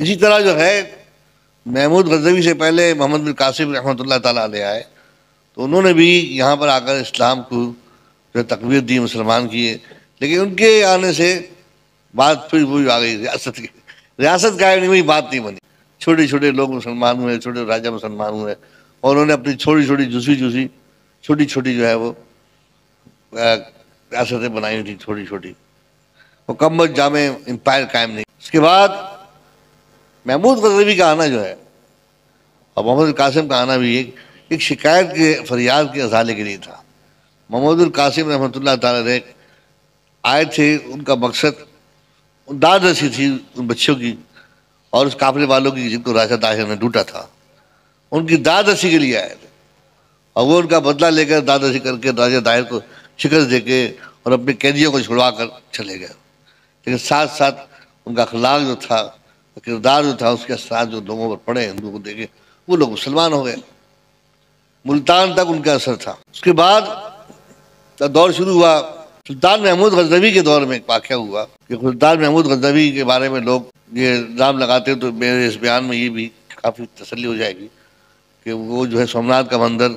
اسی طرح جو ہے محمود غزنوی سے پہلے محمد بن قاسم رحمۃ اللہ تعالیٰ علیہ آئے، تو انہوں نے بھی یہاں پر آ کر اسلام کو جو تقویت دی، مسلمان کیے، لیکن ان کے آنے سے بات پھر وہی آ گئی ریاست کی، ریاست قائم نہیں ہوئی، بات نہیں بنی، چھوٹے چھوٹے لوگ مسلمان ہوئے، چھوٹے راجہ مسلمان ہوئے، اور انہوں نے اپنی چھوٹی چھوٹی چھوٹی چھوٹی جو ہے وہ ریاستیں بنائی ہوئی تھی، چھوٹی چھوٹی، مکمل جامع امپائر قائم نہیں۔ اس کے بعد محمود غزنوی کا آنا جو ہے اور محمد القاسم کا آنا بھی ایک شکایت کے فریاد کے ازالے کے لیے تھا۔ محمود القاسم رحمۃ اللہ تعالیٰ علیہ آئے تھے، ان کا مقصد داد رسی تھی ان بچوں کی اور اس قافلے والوں کی جن کو راجہ طاہر نے لوٹا تھا، ان کی داد رسی کے لیے آئے تھے، اور وہ ان کا بدلہ لے کر داد رسی کر کے راجہ طاہر کو شکست دے کے اور اپنے قیدیوں کو چھڑوا کر چلے گئے، لیکن ساتھ ساتھ ان کا اخلاق جو تھا، کردار جو تھا، اس کے اثرات جو لوگوں پر پڑے، ہندوؤں کو دیکھے، وہ لوگ مسلمان ہو گئے، ملتان تک ان کا اثر تھا۔ اس کے بعد دور شروع ہوا، سلطان محمود غزنوی کے دور میں ایک واقعہ ہوا کہ سلطان محمود غزنوی کے بارے میں لوگ یہ الزام لگاتے، تو میرے اس بیان میں یہ بھی کافی تسلی ہو جائے گی کہ وہ جو ہے سومناتھ کا مندر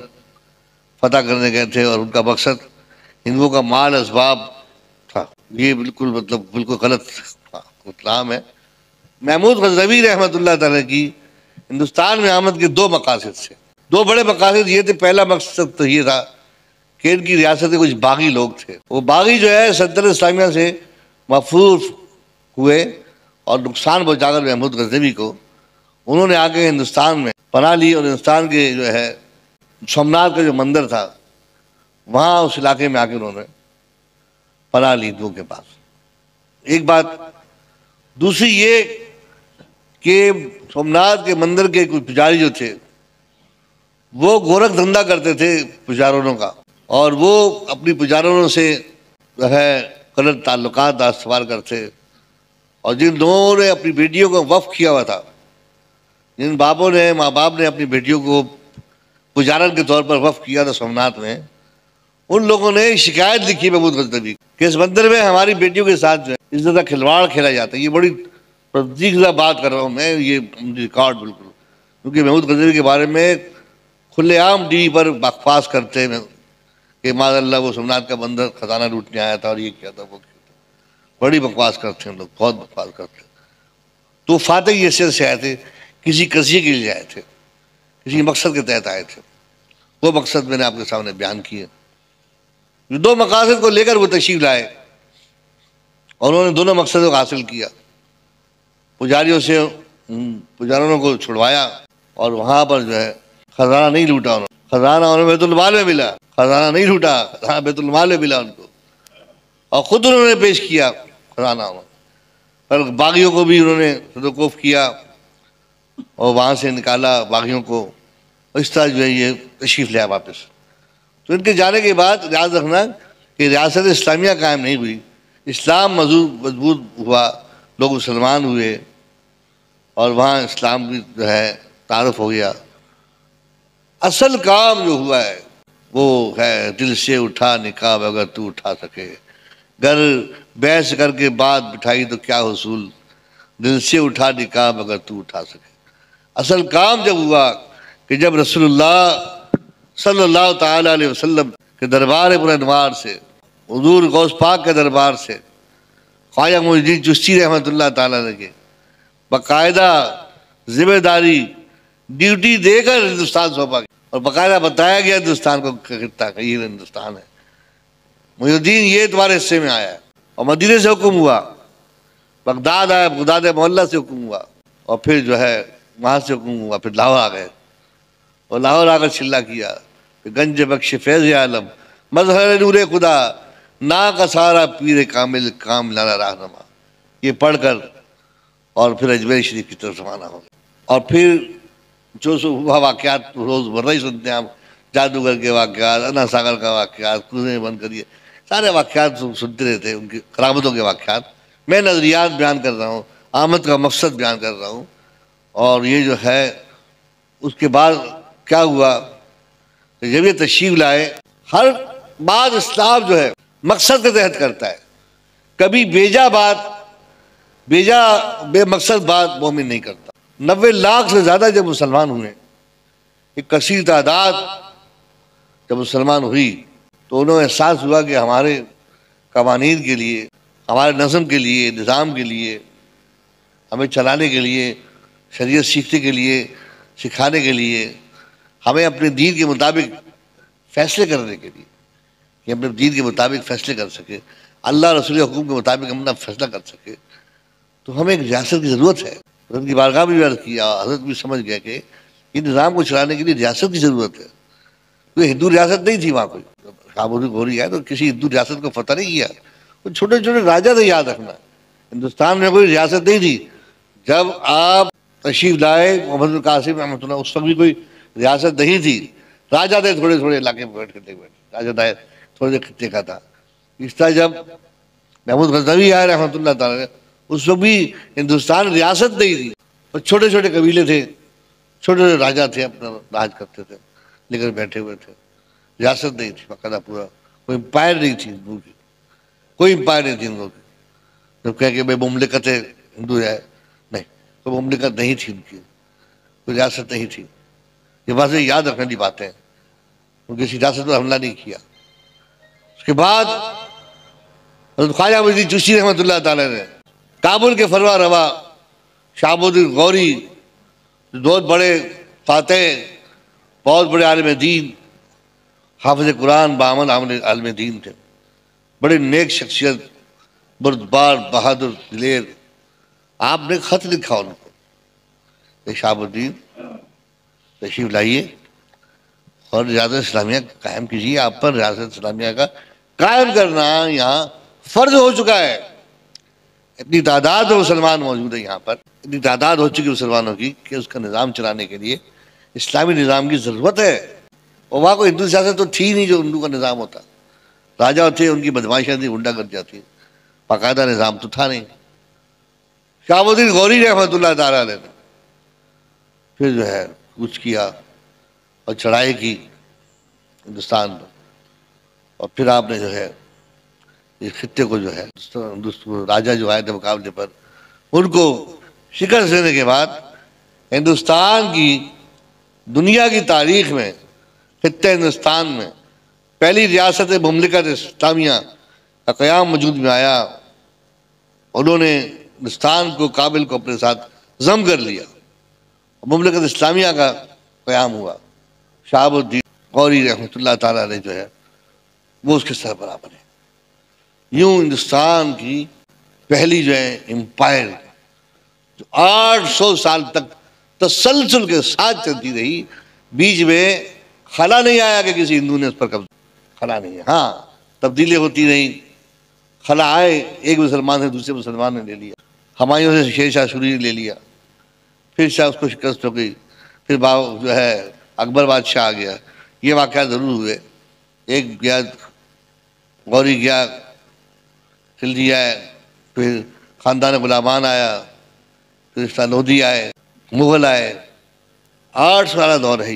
فتح کرنے گئے تھے اور ان کا مقصد ہندوؤں کا مال اسباب تھا، یہ بالکل غلط کلام ہے۔ محمود غزنوی رحمۃ اللہ تعالیٰ کی ہندوستان میں آمد کے دو مقاصد تھے، دو بڑے مقاصد یہ تھے۔ پہلا مقصد تو یہ تھا کہ ان کی ریاستیں کچھ باغی لوگ تھے، وہ باغی جو ہے سلطنت اسلامیہ سے محفوظ ہوئے اور نقصان پہنچا کر محمود غزنوی کو انہوں نے آ کے ہندوستان میں پناہ لی، اور ہندوستان کے جو ہے سومناتھ کا جو مندر تھا وہاں اس علاقے میں آ کے انہوں نے پناہ لی ہندوؤں کے پاس۔ ایک بات، دوسری یہ کہ سومناتھ کے مندر کے کچھ پجاری جو تھے وہ گورکھ دھندا کرتے تھے پجاروں کا، اور وہ اپنی پجاروں سے جو ہے غلط تعلقات استوار کرتے، اور جن لوگوں نے اپنی بیٹیوں کو وقف کیا ہوا تھا، جن ماں باپ نے اپنی بیٹیوں کو پجارن کے طور پر وقف کیا تھا سومناتھ میں، ان لوگوں نے شکایت لکھی محمود غزنوی کہ اس مندر میں ہماری بیٹیوں کے ساتھ جو ہے اس طرح کھلواڑ کھیلا جاتا ہے۔ یہ بڑی تصدیق بات کر رہا ہوں میں، یہ ریکارڈ بالکل، کیونکہ محمود غزنوی کے بارے میں کھلے عام ٹی وی پر بکواس کرتے ہیں کہ معاذ اللہ وہ سومناتھ کا مندر خزانہ لوٹنے آیا تھا اور یہ کیا تھا وہ کیا تھا، بڑی بکواس کرتے ہیں لوگ، بہت بکواس کرتے ہیں۔ تو فاتح حیثیت سے آئے تھے، کسی قضیے کے لیے آئے تھے، کسی مقصد کے تحت آئے تھے، وہ مقصد میں نے آپ کے سامنے بیان کیے۔ دو مقاصد کو لے کر وہ تشریف لائے اور انہوں نے دونوں مقصدوں کو حاصل کیا، پجاروں کو چھڑوایا، اور وہاں پر جو ہے خزانہ نہیں لوٹا، انہوں نے خزانہ انہیں بیت المال میں ملا، خزانہ نہیں لوٹا، خزانہ بیت المال میں ملا ان کو، اور خود انہوں نے پیش کیا خزانہ، پر باغیوں کو بھی انہوں نے صدوقوف کیا اور وہاں سے نکالا باغیوں کو، اس طرح جو ہے یہ تشریف لیا واپس۔ تو ان کے جانے کے بعد یاد رکھنا کہ ریاست اسلامیہ قائم نہیں ہوئی، اسلام مضبوط ہوا، لوگ مسلمان ہوئے، اور وہاں اسلام بھی جو ہے تعارف ہو گیا۔ اصل کام جو ہوا ہے وہ ہے دل سے اٹھا نقاب اگر تو اٹھا سکے، گر بحث کر کے بات بٹھائی تو کیا حصول، دل سے اٹھا نقاب اگر تو اٹھا سکے۔ اصل کام جب ہوا کہ جب رسول اللہ صلی اللہ تعالیٰ علیہ وسلم کے دربار پر انوار سے، حضور غوث پاک کے دربار سے خواجہ معین الدین چشتی رحمۃ اللہ تعالیٰ نے باقاعدہ ذمہ داری ڈیوٹی دے کر ہندوستان سونپا گیا، اور باقاعدہ بتایا گیا ہندوستان کو خطہ کہ یہ ہندوستان ہے، معین الدین یہ تمہارے حصے میں آیا ہے، اور مدینے سے حکم ہوا، بغداد آیا، بغداد محلہ سے حکم ہوا، اور پھر جو ہے وہاں سے حکم ہوا، پھر لاہور آ گئے، اور لاہور آ کر چلہ کیا، گنج بخش فیض عالم مظہر نور خدا، نا کا سارا پیر کامل کام لانا رہنما، یہ پڑھ کر اور پھر اجمیر شریف کی طرف روانہ ہو گئے۔ اور پھر جو سو ہوا واقعات روز مرہ ہی سنتے ہیں آپ، جادوگر کے واقعات، انا ساگر کا واقعات، کنویں بند کریے، سارے واقعات سنتے رہتے ہیں، ان کی کرامتوں کے واقعات۔ میں نظریات بیان کر رہا ہوں، آمد کا مقصد بیان کر رہا ہوں، اور یہ جو ہے اس کے بعد کیا ہوا کہ جب یہ تشریف لائے، ہر بات اسلام جو ہے مقصد کے تحت کرتا ہے، کبھی بیجا بات بیجا بے مقصد بات مومن نہیں کرتا۔ 90 لاکھ سے زیادہ جب مسلمان ہوئے، ایک کثیر تعداد جب مسلمان ہوئی، تو انہوں نے احساس ہوا کہ ہمارے قوانین کے لیے، ہمارے نظم کے لیے، نظام کے لیے، ہمیں چلانے کے لیے، شریعت سیکھنے کے لیے، سکھانے کے لیے، ہمیں اپنے دین کے مطابق فیصلے کرنے کے لیے، کہ اپنے دین کے مطابق فیصلے کر سکے، اللہ رسول حکم کے مطابق ہم اپنا فیصلہ کر سکے، تو ہمیں ایک ریاست کی ضرورت ہے۔ حضرت کی بارگاہ میں بھی عرض کیا، حضرت بھی سمجھ گیا کہ اس نظام کو چلانے کے لیے ریاست کی ضرورت ہے۔ کوئی ہندو ریاست نہیں تھی وہاں، کوئی شاہبودی غوری ہے تو کسی ہندو ریاست کو فتح نہیں کیا، وہ چھوٹے چھوٹے راجا تھے، یاد رکھنا۔ ہندوستان میں کوئی ریاست نہیں تھی۔ جب آپ تشریف لائے محمد بن قاسم رحمۃ اللہ، اس وقت بھی کوئی ریاست نہیں تھی، راجا تھے تھوڑے تھوڑے علاقے میں بیٹھ کے راجا دائر تھوڑے خطے کا تھا۔ اس طرح جب محمود غزنوی آئے رحمۃ اللہ تعالیٰ، اس وقت بھی ہندوستان ریاست نہیں تھی، اور چھوٹے چھوٹے قبیلے تھے، چھوٹے چھوٹے راجا تھے، اپنا راج کرتے تھے، لے کر بیٹھے ہوئے تھے، ریاست نہیں تھی باقاعدہ، پورا کوئی امپائر نہیں تھی ہندو کی، کوئی امپائر نہیں تھی ہندو کی۔ جب کہہ کہ بھائی مملکت ہندو ہے، نہیں، کوئی مملکت نہیں تھی ان کی، کوئی ریاست نہیں تھی۔ یہ باتیں یاد رکھنے کی باتیں، ان کی ریاست پر حملہ نہیں کیا۔ اس کے بعد حضرت خواجہ معین الدین چشتی رحمۃ اللہ تعالیٰ نے کابل کے فرما روا شہاب الدین غوری، بہت بڑے فاتح، بہت بڑے عالم دین، حافظ قرآن، بعمل عالم دین تھے، بڑے نیک شخصیت، بردبار، بہادر دلیر۔ آپ نے خط لکھا ان کو کہ شہاب الدین تشریف لائیے اور ریاست اسلامیہ قائم کیجیے، آپ پر ریاست اسلامیہ کا قائم کرنا یہاں فرض ہو چکا ہے۔ اتنی تعداد میں مسلمان موجود ہے یہاں پر، اتنی تعداد ہو چکی مسلمانوں کی کہ اس کا نظام چلانے کے لیے اسلامی نظام کی ضرورت ہے۔ اور وہاں کوئی ہندو سیاست تو تھی نہیں جو ہندو کا نظام ہوتا، راجا تھے، ان کی بدماشیاں تھیں، غنڈہ گر جاتی، باقاعدہ نظام تو تھا نہیں۔ شہاب الدین غوری رحمۃ اللہ تعالیٰ نے پھر جو ہے کچھ کیا اور چڑھائی کی ہندوستان میں، اور پھر آپ نے جو ہے اس خطے کو جو ہے راجا جو آئے تھے مقابلے پر، ان کو شکست دینے کے بعد ہندوستان کی، دنیا کی تاریخ میں، خطہ ہندوستان میں پہلی ریاست مملکت اسلامیہ کا قیام وجود میں آیا۔ انہوں نے ہندوستان کو، کابل کو اپنے ساتھ ضم کر لیا، مملکت اسلامیہ کا قیام ہوا۔ شہاب الدین غوری رحمۃ اللہ تعالیٰ نے جو ہے وہ اس کے سربراہ بنے۔ یوں ہندوستان کی پہلی جو ہے امپائر، جو 800 سال تک تسلسل کے ساتھ چلتی رہی، بیچ میں خلا نہیں آیا کہ کسی ہندو نے اس پر قبضہ، خلا نہیں ہے۔ ہاں تبدیلی ہوتی رہی، خلا آئے، ایک مسلمان سے دوسرے مسلمان نے لے لیا، ہمایوں سے شیر شاہ سوری نے لے لیا، پھر شاہ اس کو شکست ہو گئی، پھر جو ہے اکبر بادشاہ آ گیا۔ یہ واقعات ضرور ہوئے، ایک گیا غوری گیا، خلجی آئے، پھر خاندان غلامان آیا، پھر شاہ لودھی آئے، مغل آئے، 8 سالہ دور ہے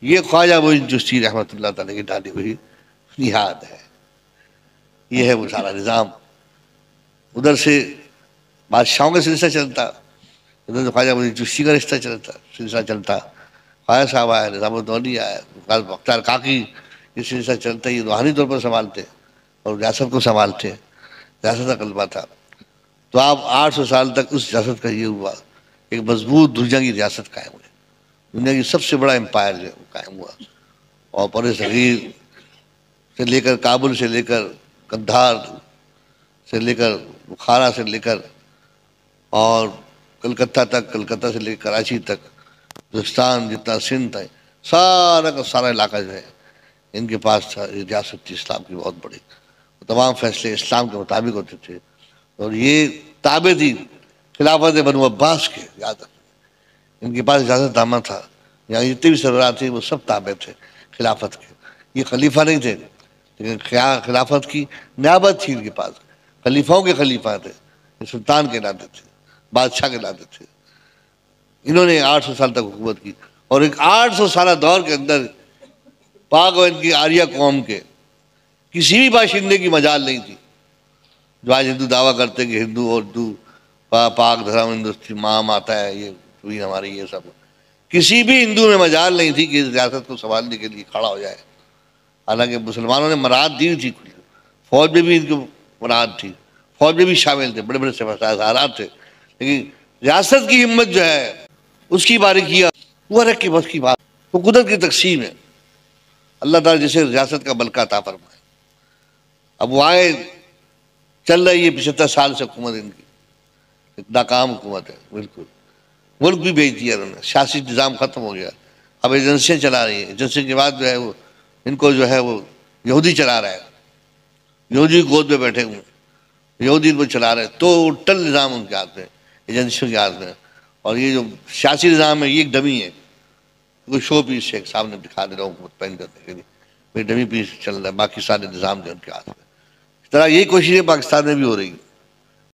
یہ خواجہ معین چشتی رحمۃ اللہ تعالیٰ کی ڈالی ہوئی بنیاد ہے۔ یہ ہے وہ سارا نظام۔ ادھر سے بادشاہوں کا سلسلہ چلتا، ادھر سے خواجہ معین چشتی کا رشتہ چلتا، سلسلہ چلتا، خواجہ صاحب آئے، نظام الدولی آئے، مختار کاکی، یہ سلسلہ چلتا، یہ روحانی طور پر سنبھالتے اور ریاست کو سنبھالتے، ریاست کا غلبہ تھا۔ تو آپ 800 سال تک اس ریاست کا یہ ہوا، ایک مضبوط دنیا کی ریاست قائم ہوئی، دنیا کی سب سے بڑا امپائر جو قائم ہوا، اور بر صغیر سے لے کر، کابل سے لے کر، قندھار سے لے کر، بخارا سے لے کر، اور کلکتہ تک، کلکتہ سے لے کر کراچی تک، ہندوستان جتنا سندھ ہے، سارا کا سارا علاقہ جو ہے ان کے پاس تھا۔ ریاست تھی اسلام کی بہت بڑی، تمام فیصلے اسلام کے مطابق ہوتے تھے، اور یہ تابع تھی خلافت بنو عباس کے، یاد رکھیں ان کے پاس اجازت نامہ تھا، یہاں جتنے بھی سربراہ تھے وہ سب تابع تھے خلافت کے، یہ خلیفہ نہیں تھے، لیکن خلافت کی نیابت تھی ان کے پاس، خلیفاؤں کے خلیفہ تھے، سلطان کے ناطے تھے، بادشاہ کے ناطے تھے۔ انہوں نے 800 سال تک حکومت کی، اور ایک 800 سالہ دور کے اندر پاک و ان کی آریہ قوم کے کسی بھی باشندے کی مجال نہیں تھی، جو آج ہندو دعویٰ کرتے کہ ہندو اور ہندو پاک دھرم ہندوستانی ماں آتا ہے، یہ توہین ہماری، یہ سب کسی بھی ہندو میں مجال نہیں تھی کہ اس ریاست کو سنبھالنے کے لیے کھڑا ہو جائے. حالانکہ مسلمانوں نے مراد دی تھی، فوج میں بھی ان کو مراد تھی، فوج میں بھی شامل تھے، بڑے بڑے سربراہات تھے، لیکن ریاست کی ہمت جو ہے اس کی باریکیاں وہ رکھ کے بس کی بات، وہ قدرت کی تقسیم ہے. اللہ تعالیٰ جسے ریاست کا ملکہ عطا فرمائے. اب وہ آئے، چل رہی ہے 75 سال سے حکومت ان کی، ایک ناکام حکومت ہے بالکل. ملک بھی بیچ دیا انہوں نے، سیاسی نظام ختم ہو گیا. اب ایجنسیاں چلا رہی ہیں، ایجنسی کے بعد جو ہے وہ ان کو جو ہے وہ یہودی چلا رہا ہے، یہودی گود میں بیٹھے ہوئے، یہودی ان کو چلا رہے ہیں. ٹوٹل نظام ان کے ہاتھ میں، ایجنسیوں کے ہاتھ میں. اور یہ جو سیاسی نظام ہے یہ ایک ڈمی ہے، کوئی شو پیس ہے سامنے دکھا دے رہا ہوں حکومت پین کرنے کے لیے، کوئی ڈمی پیس چل رہا ہے، باقی سارے نظام جو ان کے ہاتھ میں. اس طرح یہی کوششیں پاکستان میں بھی ہو رہی ہیں.